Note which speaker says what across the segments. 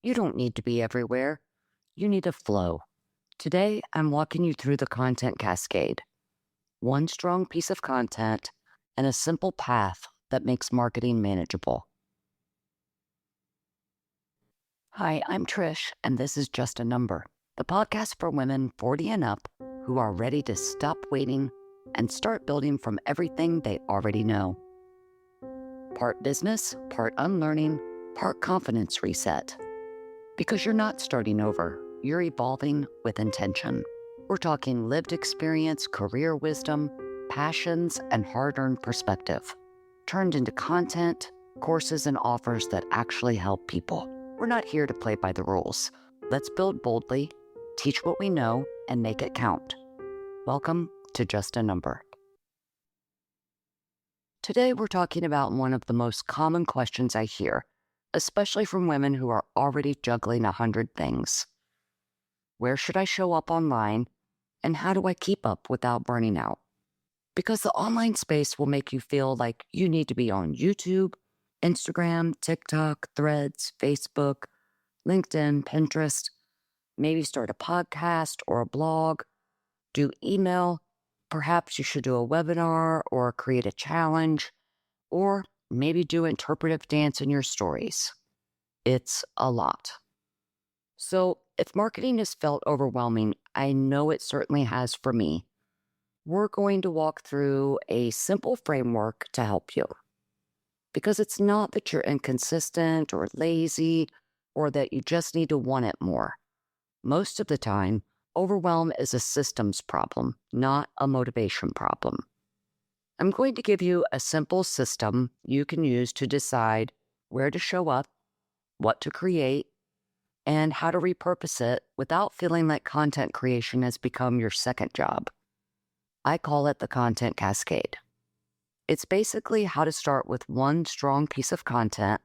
Speaker 1: You don't need to be everywhere. You need a flow. Today, I'm walking you through the Content Cascade. One strong piece of content and a simple path that makes marketing manageable. Hi, I'm Trish, and this is Just a Number, the podcast for women 40 and up who are ready to stop waiting and start building from everything they already know. Part business, part unlearning, part confidence reset. Because you're not starting over, you're evolving with intention. We're talking lived experience, career wisdom, passions, and hard-earned perspective, turned into content, courses, and offers that actually help people. We're not here to play by the rules. Let's build boldly, teach what we know, and make it count. Welcome to Just a Number. Today, we're talking about one of the most common questions I hear, especially from women who are already juggling 100 things. Where should I show up online, and how do I keep up without burning out? Because the online space will make you feel like you need to be on YouTube, Instagram, TikTok, Threads, Facebook, LinkedIn, Pinterest, maybe start a podcast or a blog, do email. Perhaps you should do a webinar or create a challenge, or maybe do interpretive dance in your stories. It's a lot. So if marketing has felt overwhelming, I know it certainly has for me. We're going to walk through a simple framework to help you. Because it's not that you're inconsistent or lazy or that you just need to want it more. Most of the time, overwhelm is a systems problem, not a motivation problem. I'm going to give you a simple system you can use to decide where to show up, what to create, and how to repurpose it without feeling like content creation has become your second job. I call it the Content Cascade. It's basically how to start with one strong piece of content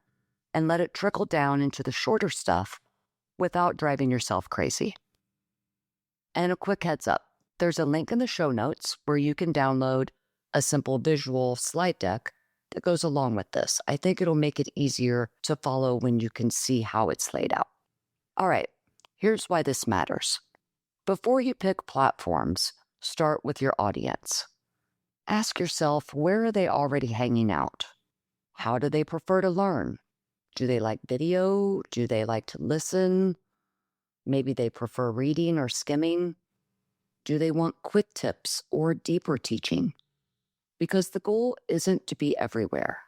Speaker 1: and let it trickle down into the shorter stuff without driving yourself crazy. And a quick heads up, there's a link in the show notes where you can download a simple visual slide deck that goes along with this. I think it'll make it easier to follow when you can see how it's laid out. All right, here's why this matters. Before you pick platforms, start with your audience. Ask yourself, where are they already hanging out? How do they prefer to learn? Do they like video? Do they like to listen? Maybe they prefer reading or skimming. Do they want quick tips or deeper teaching? Because the goal isn't to be everywhere.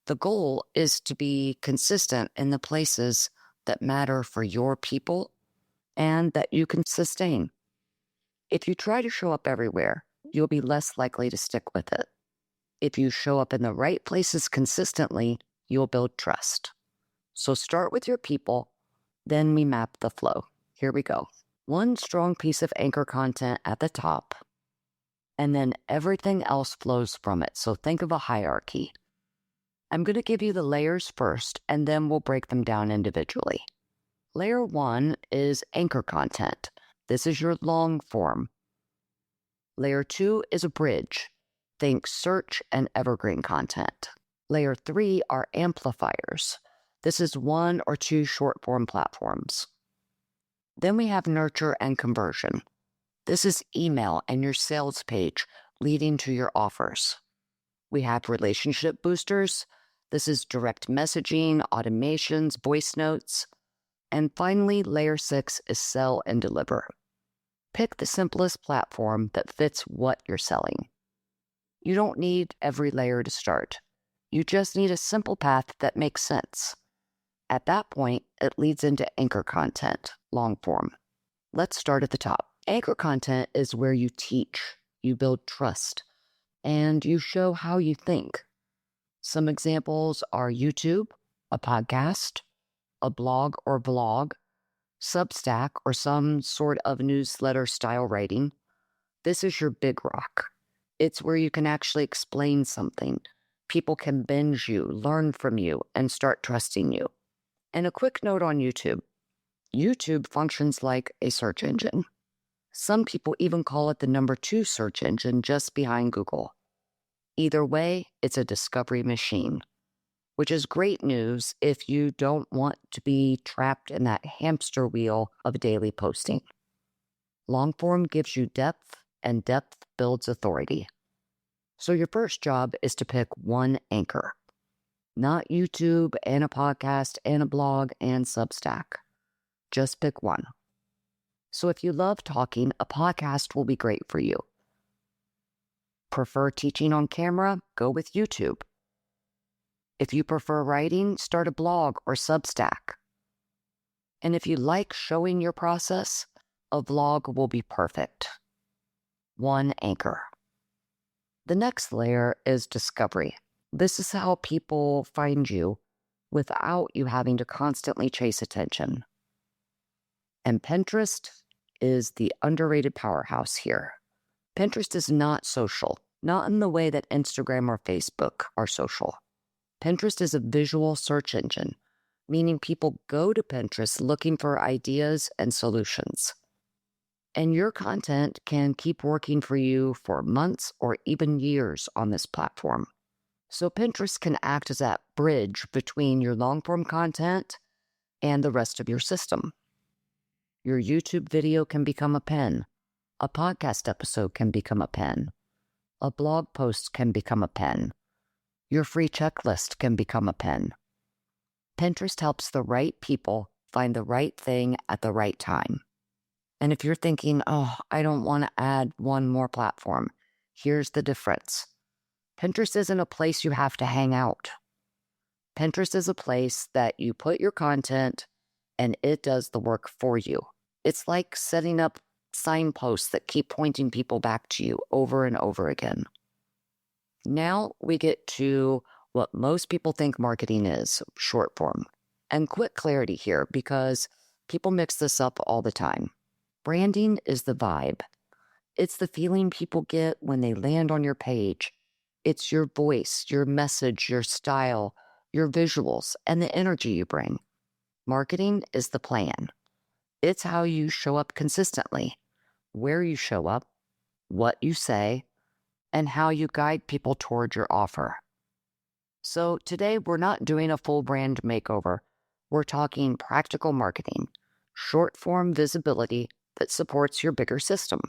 Speaker 1: The goal is to be consistent in the places that matter for your people and that you can sustain. If you try to show up everywhere, you'll be less likely to stick with it. If you show up in the right places consistently, you'll build trust. So start with your people, then we map the flow. Here we go. One strong piece of anchor content at the top, and then everything else flows from it. So think of a hierarchy. I'm going to give you the layers first, and then we'll break them down individually. Layer 1 is anchor content. This is your long form. Layer 2 is a bridge. Think search and evergreen content. Layer 3 are amplifiers. This is 1 or 2 short form platforms. Then we have nurture and conversion. This is email and your sales page leading to your offers. We have relationship boosters. This is direct messaging, automations, voice notes. And finally, layer 6 is sell and deliver. Pick the simplest platform that fits what you're selling. You don't need every layer to start. You just need a simple path that makes sense. At that point, it leads into anchor content, long form. Let's start at the top. Anchor content is where you teach, you build trust, and you show how you think. Some examples are YouTube, a podcast, a blog or vlog, Substack, or some sort of newsletter style writing. This is your big rock. It's where you can actually explain something. People can binge you, learn from you, and start trusting you. And a quick note on YouTube. YouTube functions like a search engine. Some people even call it the number 2 search engine just behind Google. Either way, it's a discovery machine. which is great news if you don't want to be trapped in that hamster wheel of daily posting. Long form gives you depth, and depth builds authority. So your first job is to pick one anchor, not YouTube and a podcast and a blog and Substack. Just pick one. So if you love talking, a podcast will be great for you. Prefer teaching on camera? Go with YouTube. If you prefer writing, start a blog or Substack. And if you like showing your process, a vlog will be perfect. One anchor. The next layer is discovery. This is how people find you without you having to constantly chase attention. And Pinterest is the underrated powerhouse here. Pinterest is not social, not in the way that Instagram or Facebook are social. Pinterest is a visual search engine, meaning people go to Pinterest looking for ideas and solutions. And your content can keep working for you for months or even years on this platform. So Pinterest can act as that bridge between your long-form content and the rest of your system. Your YouTube video can become a pen. A podcast episode can become a pen. A blog post can become a pen. Your free checklist can become a pen. Pinterest helps the right people find the right thing at the right time. And if you're thinking, oh, I don't want to add one more platform, here's the difference. Pinterest isn't a place you have to hang out. Pinterest is a place that you put your content and it does the work for you. It's like setting up signposts that keep pointing people back to you over and over again. Now we get to what most people think marketing is, short form. And quick clarity here, because people mix this up all the time. Branding is the vibe. It's the feeling people get when they land on your page. It's your voice, your message, your style, your visuals, and the energy you bring. Marketing is the plan. It's how you show up consistently, where you show up, what you say, and how you guide people toward your offer. So today we're not doing a full brand makeover. We're talking practical marketing, short form visibility that supports your bigger system.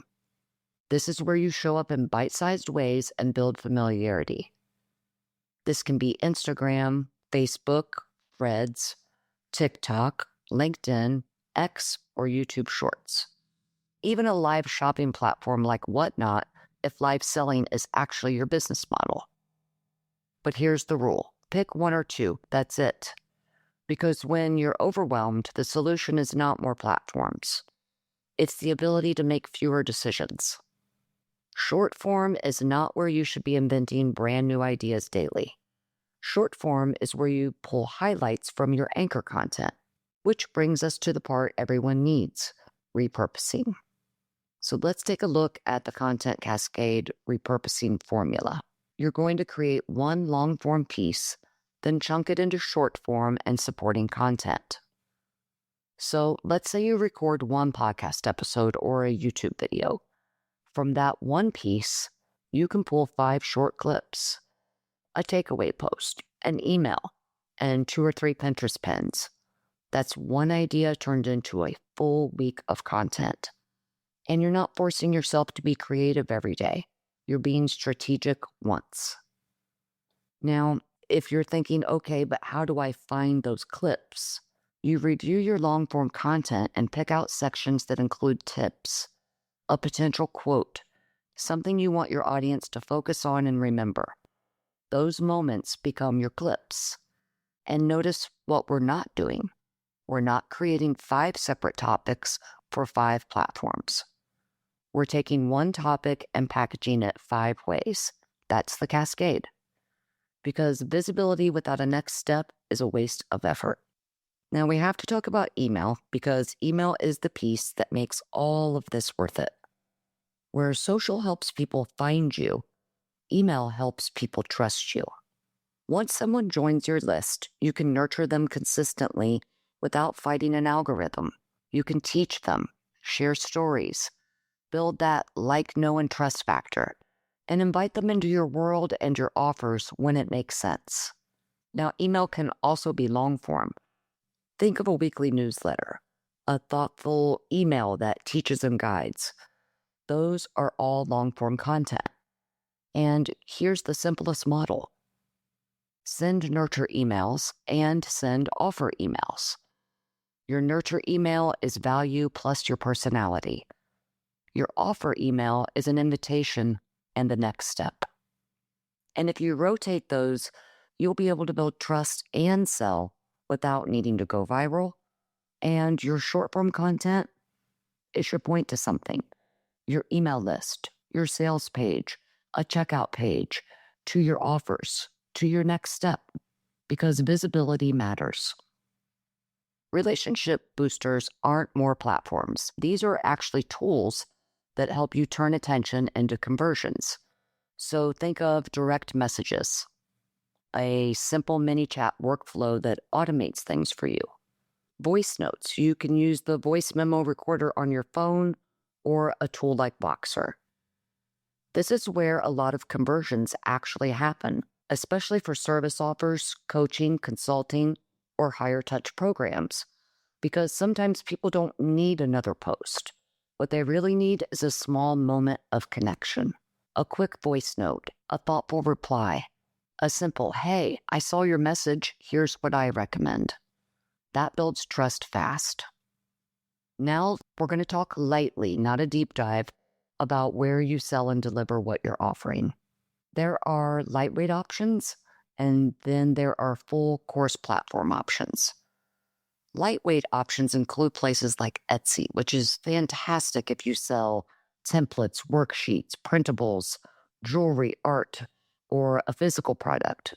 Speaker 1: This is where you show up in bite-sized ways and build familiarity. This can be Instagram, Facebook, Threads, TikTok, LinkedIn, X, or YouTube Shorts. Even a live shopping platform like Whatnot if live selling is actually your business model. But here's the rule. Pick one or two. That's it. Because when you're overwhelmed, the solution is not more platforms. It's the ability to make fewer decisions. Short form is not where you should be inventing brand new ideas daily. Short form is where you pull highlights from your anchor content, which brings us to the part everyone needs, repurposing. So let's take a look at the Content Cascade repurposing formula. You're going to create one long form piece, then chunk it into short form and supporting content. So let's say you record one podcast episode or a YouTube video. From that one piece, you can pull 5 short clips, a takeaway post, an email, and 2 or 3 Pinterest pins. That's one idea turned into a full week of content. And you're not forcing yourself to be creative every day. You're being strategic once. Now, if you're thinking, okay, but how do I find those clips? You review your long-form content and pick out sections that include tips, a potential quote, something you want your audience to focus on and remember. Those moments become your clips. And notice what we're not doing. We're not creating 5 separate topics for 5 platforms. We're taking one topic and packaging it 5 ways. That's the cascade. Because visibility without a next step is a waste of effort. Now we have to talk about email because email is the piece that makes all of this worth it. Where social helps people find you, email helps people trust you. Once someone joins your list, you can nurture them consistently without fighting an algorithm. You can teach them, share stories, build that like, know, and trust factor, and invite them into your world and your offers when it makes sense. Now, email can also be long form. Think of a weekly newsletter, a thoughtful email that teaches and guides. Those are all long form content. And here's the simplest model: send nurture emails and send offer emails. Your nurture email is value plus your personality. Your offer email is an invitation and the next step. And if you rotate those, you'll be able to build trust and sell without needing to go viral. And your short form content is your point to something: your email list, your sales page, a checkout page, to your offers, to your next step, because visibility matters. Relationship boosters aren't more platforms. These are actually tools that help you turn attention into conversions. So think of direct messages, a simple mini chat workflow that automates things for you. Voice notes, you can use the voice memo recorder on your phone or a tool like Voxer. This is where a lot of conversions actually happen, especially for service offers, coaching, consulting, or higher touch programs, because sometimes people don't need another post. What they really need is a small moment of connection, a quick voice note, a thoughtful reply, a simple, "Hey, I saw your message, here's what I recommend." That builds trust fast. Now we're going to talk lightly, not a deep dive, about where you sell and deliver what you're offering. There are lightweight options, and then there are full course platform options. Lightweight options include places like Etsy, which is fantastic if you sell templates, worksheets, printables, jewelry, art, or a physical product,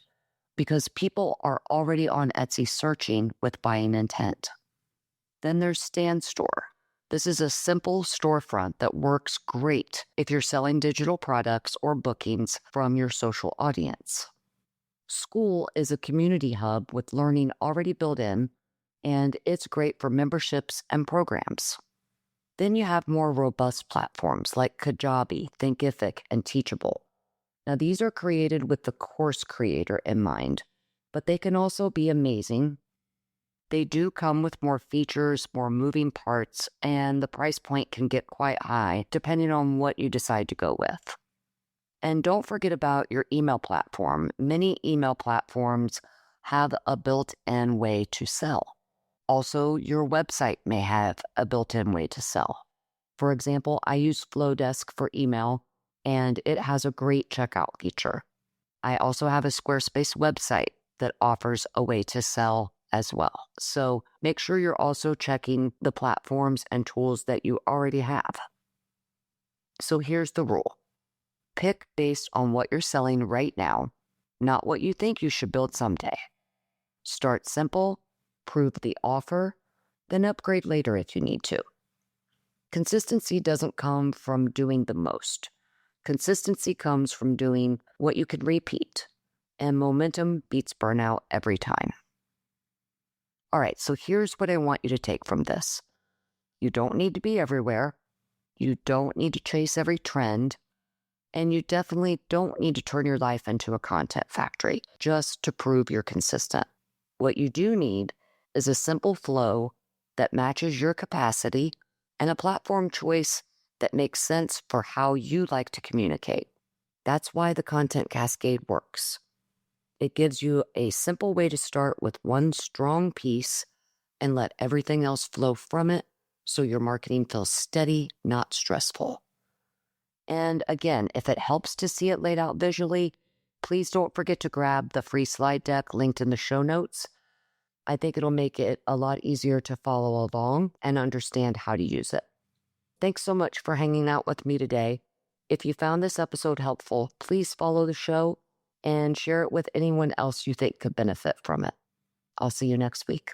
Speaker 1: because people are already on Etsy searching with buying intent. Then there's Stand Store. This is a simple storefront that works great if you're selling digital products or bookings from your social audience. School is a community hub with learning already built in, and it's great for memberships and programs. Then you have more robust platforms like Kajabi, Thinkific, and Teachable. Now, these are created with the course creator in mind, but they can also be amazing. They do come with more features, more moving parts, and the price point can get quite high depending on what you decide to go with. And don't forget about your email platform. Many email platforms have a built-in way to sell. Also, your website may have a built-in way to sell. For example, I use Flowdesk for email, and it has a great checkout feature. I also have a Squarespace website that offers a way to sell as well. So make sure you're also checking the platforms and tools that you already have. So here's the rule: pick based on what you're selling right now, not what you think you should build someday. Start simple, prove the offer, then upgrade later if you need to. Consistency doesn't come from doing the most. Consistency comes from doing what you can repeat, and momentum beats burnout every time. All right, so here's what I want you to take from this. You don't need to be everywhere. You don't need to chase every trend. And you definitely don't need to turn your life into a content factory just to prove you're consistent. What you do need is a simple flow that matches your capacity and a platform choice that makes sense for how you like to communicate. That's why the Content Cascade works. It gives you a simple way to start with one strong piece and let everything else flow from it so your marketing feels steady, not stressful. And again, if it helps to see it laid out visually, please don't forget to grab the free slide deck linked in the show notes. I think it'll make it a lot easier to follow along and understand how to use it. Thanks so much for hanging out with me today. If you found this episode helpful, please follow the show and share it with anyone else you think could benefit from it. I'll see you next week.